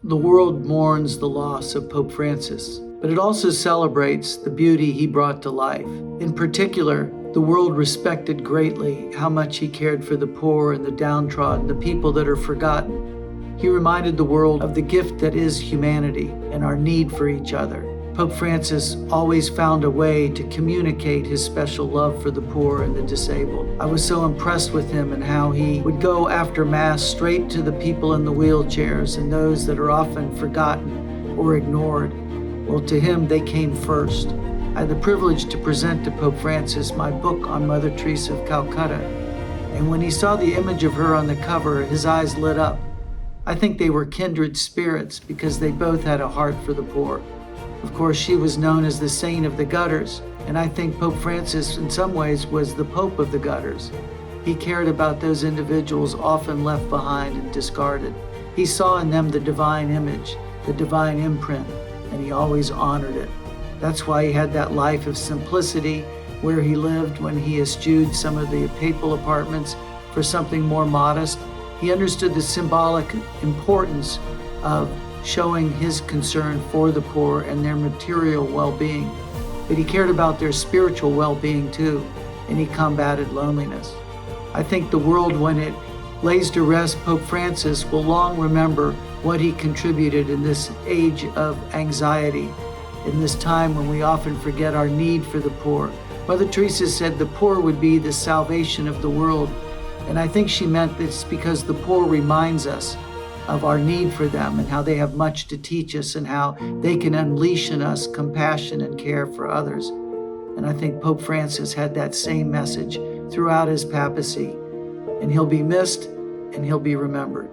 The world mourns the loss of Pope Francis, but it also celebrates the beauty he brought to life. In particular, the world respected greatly how much he cared for the poor and the downtrodden, the people that are forgotten. He reminded the world of the gift that is humanity and our need for each other. Pope Francis always found a way to communicate his special love for the poor and the disabled. I was so impressed with him and how he would go after Mass straight to the people in the wheelchairs and those that are often forgotten or ignored. Well, to him, they came first. I had the privilege to present to Pope Francis my book on Mother Teresa of Calcutta, and when he saw the image of her on the cover, his eyes lit up. I think they were kindred spirits because they both had a heart for the poor. Of course, she was known as the Saint of the Gutters, and I think Pope Francis in some ways was the Pope of the gutters. He cared about those individuals often left behind and discarded. He saw in them the divine image, the divine imprint, and he always honored it. That's why he had that life of simplicity where he lived when he eschewed some of the papal apartments for something more modest. He understood the symbolic importance of showing his concern for the poor and their material well-being. But he cared about their spiritual well-being too, and he combated loneliness. I think the world, when it lays to rest Pope Francis, will long remember what he contributed in this age of anxiety, in this time when we often forget our need for the poor. Mother Teresa said the poor would be the salvation of the world, and I think she meant this because the poor reminds us of our need for them and how they have much to teach us and how they can unleash in us compassion and care for others. And I think Pope Francis had that same message throughout his papacy, and he'll be missed and he'll be remembered.